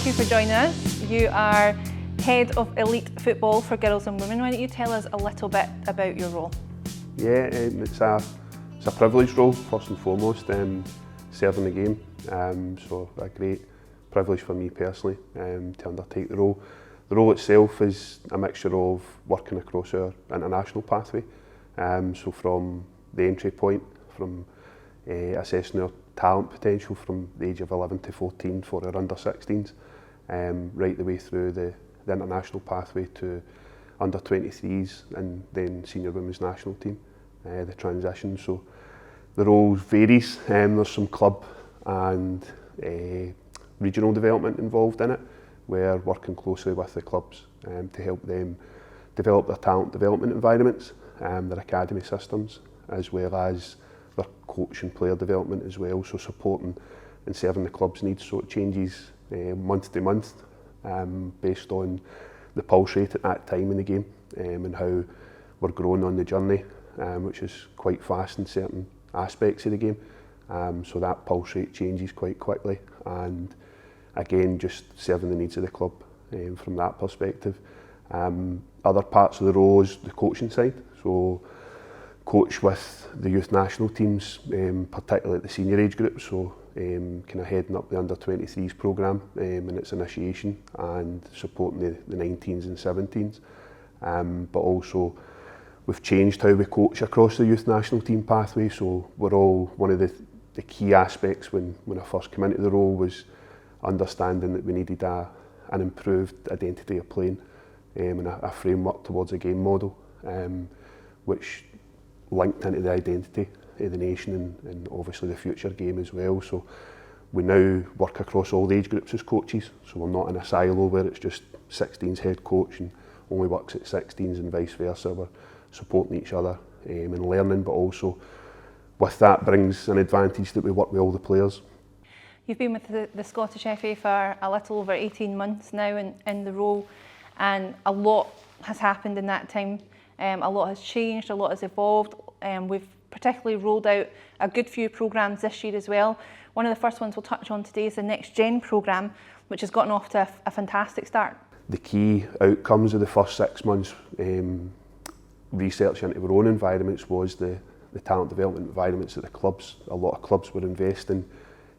you for joining us. You are Head of Elite Football for Girls and Women. Why don't you tell us a little bit about your role? Yeah, it's a privileged role, first and foremost, serving the game. So a great privilege for me personally to undertake the role. The role itself is a mixture of working across our international pathway. So from the entry point, from assessing our talent potential from the age of 11 to 14 for our under-16s, right the way through the international pathway to under-23s and then senior women's national team, the transition. So the role varies. There's some club and regional development involved in it. We're working closely with the clubs to help them develop their talent development environments, their academy systems, as well as their coach and player development as well, so supporting and serving the club's needs. So it changes month to month based on the pulse rate at that time in the game and how we're growing on the journey, which is quite fast in certain aspects of the game. So that pulse rate changes quite quickly, and again just serving the needs of the club from that perspective. Other parts of the role is the coaching side, so coach with the youth national teams, particularly at the senior age group, so kind of heading up the under-23s programme and its initiation and supporting the 19s and 17s. But also we've changed how we coach across the youth national team pathway, so we're all, one of the key aspects when I first came into the role was understanding that we needed an improved identity of playing and a framework towards a game model, which linked into the identity of the nation and obviously the future game as well. So we now work across all the age groups as coaches, so we're not in a silo where it's just 16s head coach and only works at 16s and vice versa. We're supporting each other and learning, but also with that brings an advantage that we work with all the players. You've been with the ScottishFA for a little over 18 months now in the role, and a lot has happened in that time. A lot has changed, a lot has evolved. We've particularly rolled out a good few programmes this year as well. One of the first ones we'll touch on today is the NextGen programme, which has gotten off to a fantastic start. The key outcomes of the first 6 months research into our own environments was the talent development environments at the clubs. A lot of clubs were investing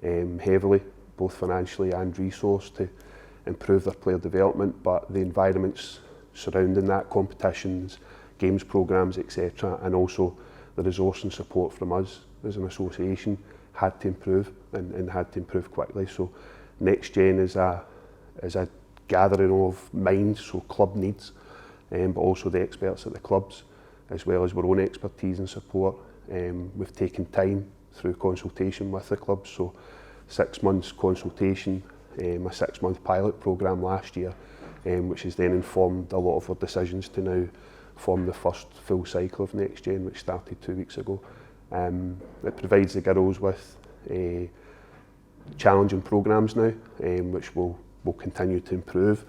heavily, both financially and resource, to improve their player development, but the environments surrounding that, competitions, games programmes, etc., and also the resource and support from us as an association had to improve and had to improve quickly. So NextGen is a gathering of minds, so club needs, but also the experts at the clubs, as well as our own expertise and support. We've taken time through consultation with the clubs, so 6 months consultation, a 6-month pilot programme last year, which has then informed a lot of our decisions to now form the first full cycle of NextGen, which started 2 weeks ago. It provides the girls with challenging programmes now, which will continue to improve,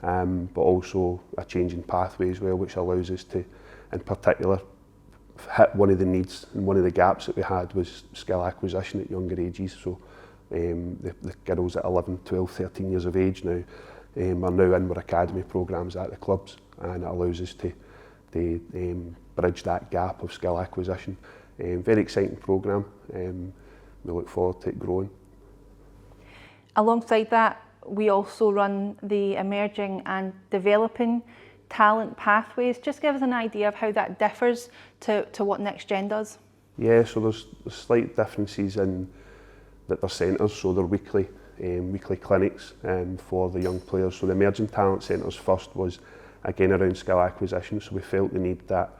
but also a changing pathway as well, which allows us to, in particular, hit one of the needs and one of the gaps that we had was skill acquisition at younger ages. So the girls at 11, 12, 13 years of age now are now in our academy programmes at the clubs, and it allows us to bridge that gap of skill acquisition. Very exciting programme. We look forward to it growing. Alongside that, we also run the emerging and developing talent pathways. Just give us an idea of how that differs to what NextGen does. Yeah, so there's slight differences in that they're centres, so they're weekly clinics for the young players. So the emerging talent centres first was again around skill acquisition, so we felt the need that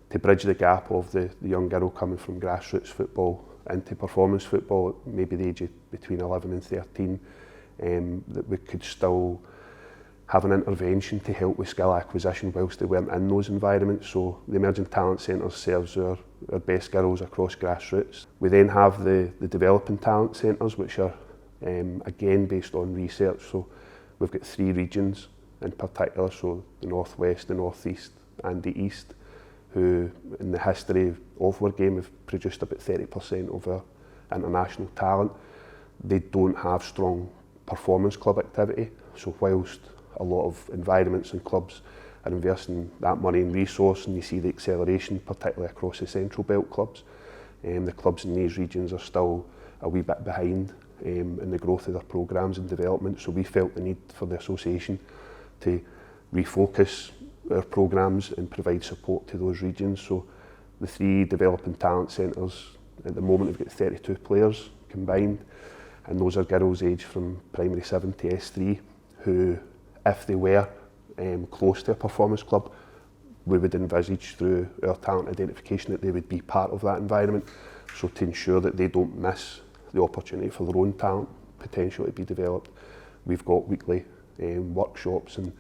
to bridge the gap of the young girl coming from grassroots football into performance football at maybe the age of between 11 and 13, that we could still have an intervention to help with skill acquisition whilst they weren't in those environments. So the Emerging Talent Centre serves our best girls across grassroots. We then have the Developing Talent Centres, which are again based on research. So we've got 3 regions in particular, so the North West, the North East and the East, who in the history of our game have produced about 30% of our international talent. They don't have strong performance club activity. So whilst a lot of environments and clubs are investing that money and resource, and you see the acceleration, particularly across the Central Belt clubs, the clubs in these regions are still a wee bit behind in the growth of their programmes and development. So we felt the need for the association to refocus our programmes and provide support to those regions. So the 3 developing talent centres, at the moment we've got 32 players combined, and those are girls aged from primary 7 to S3 who, if they were close to a performance club, we would envisage through our talent identification that they would be part of that environment, so to ensure that they don't miss the opportunity for their own talent potential to be developed. We've got weekly workshops and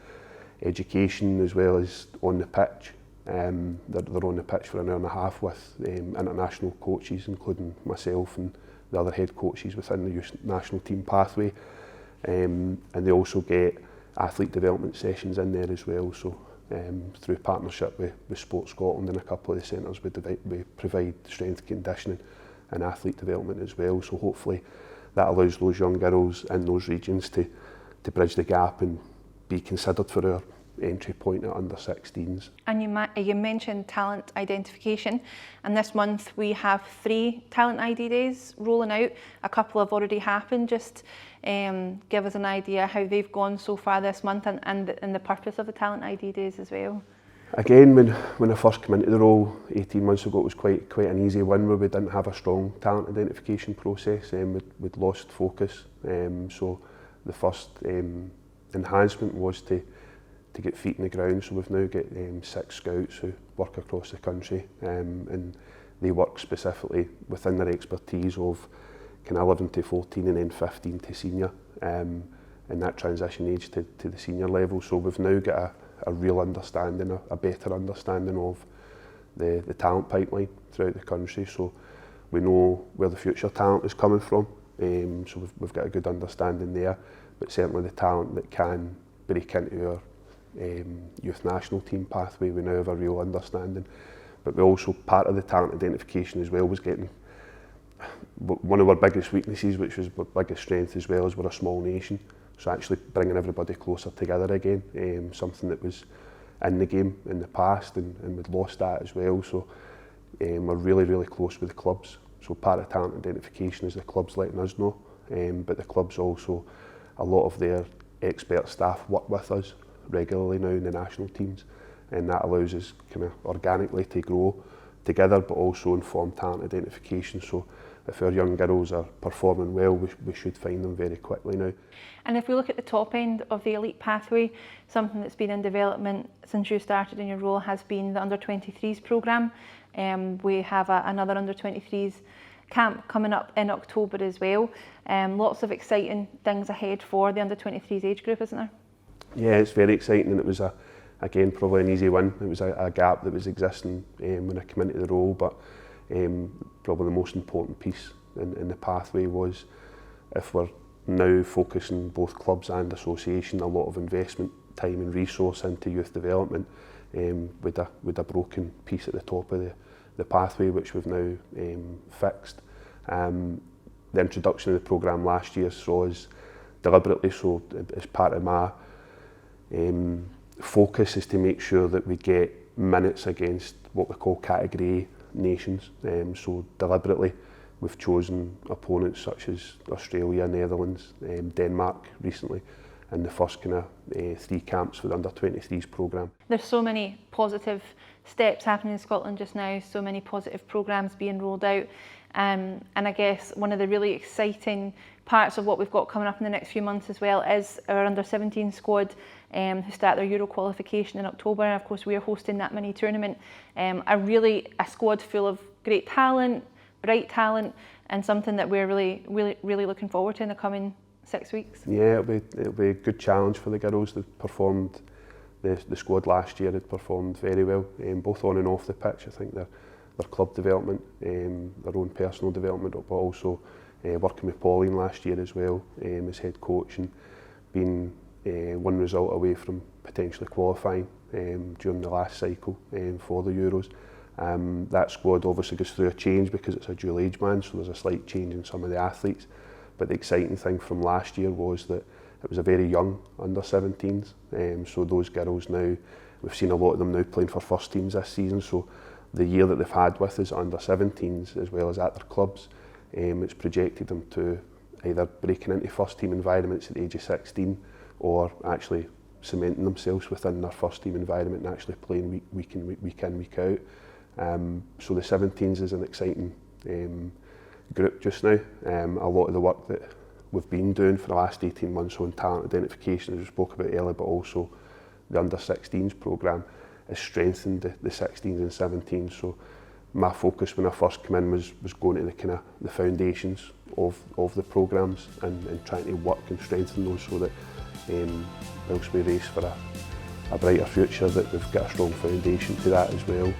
education as well as on the pitch. They're on the pitch for an hour and a half with international coaches, including myself and the other head coaches within the youth national team pathway, and they also get athlete development sessions in there as well. So through partnership with Sport Scotland and a couple of the centres, we provide strength conditioning and athlete development as well. So hopefully that allows those young girls in those regions to bridge the gap and be considered for our entry point at under 16s. And you mentioned talent identification, and this month we have 3 talent ID days rolling out. A couple have already happened. Just give us an idea how they've gone so far this month, and the purpose of the talent ID days as well. Again, when I first came into the role 18 months ago, it was quite an easy one where we didn't have a strong talent identification process, and we'd lost focus. So the first enhancement was to get feet in the ground. So we've now got 6 scouts who work across the country, and they work specifically within their expertise of kind of 11 to 14 and then 15 to senior, and that transition age to the senior level. So we've now got a real understanding, a better understanding of the talent pipeline throughout the country. So we know where the future talent is coming from, so we've got a good understanding there, but certainly the talent that can break into our youth national team pathway, we now have a real understanding. But we also, part of the talent identification as well was getting one of our biggest weaknesses, which was our biggest strength as well, is we're a small nation. So actually bringing everybody closer together again, something that was in the game in the past, and we'd lost that as well. So we're really close with the clubs. So part of talent identification is the clubs letting us know, but the clubs also, a lot of their expert staff work with us regularly now in the national teams, and that allows us kind of organically to grow together, but also inform talent identification. So if our young girls are performing well, we should find them very quickly now. And if we look at the top end of the elite pathway, something that's been in development since you started in your role has been the under-23s programme. We have another under-23s camp coming up in October as well. Lots of exciting things ahead for the under-23s age group, isn't there? Yeah, it's very exciting, and it was again probably an easy win. It was a gap that was existing when I came into the role, but probably the most important piece in the pathway was, if we're now focusing both clubs and association a lot of investment, time and resource into youth development, with a broken piece at the top of the pathway, which we've now fixed. The introduction of the programme last year saw us deliberately, so as part of my focus is to make sure that we get minutes against what we call category A nations. So deliberately we've chosen opponents such as Australia, Netherlands, Denmark recently, and the first kind of 3 camps for the under-23s programme. There's so many positive steps happening in Scotland just now, so many positive programmes being rolled out, and I guess one of the really exciting parts of what we've got coming up in the next few months as well is our under-17 squad who start their Euro qualification in October, and of course we're hosting that mini tournament. A squad full of great talent, bright talent, and something that we're really looking forward to in the coming 6 weeks. Yeah, it'll be a good challenge for the girls. They've performed, the squad last year had performed very well, both on and off the pitch. I think their club development, their own personal development, but also working with Pauline last year as well as head coach, and being one result away from potentially qualifying during the last cycle for the Euros. That squad obviously goes through a change because it's a dual age band, so there's a slight change in some of the athletes, But the exciting thing from last year was that it was a very young under-17s, so those girls now, we've seen a lot of them now playing for first teams this season, so the year that they've had with us under-17s as well as at their clubs, it's projected them to either breaking into first team environments at the age of 16 or actually cementing themselves within their first team environment and actually playing week in, week out. So the 17s is an exciting group just now. A lot of the work that we've been doing for the last 18 months on talent identification, as we spoke about earlier, but also the under-16s programme has strengthened the 16s and 17s. So my focus when I first came in was going to the foundations of the programmes and trying to work and strengthen those so that whilst we race for a brighter future, that we've got a strong foundation to that as well.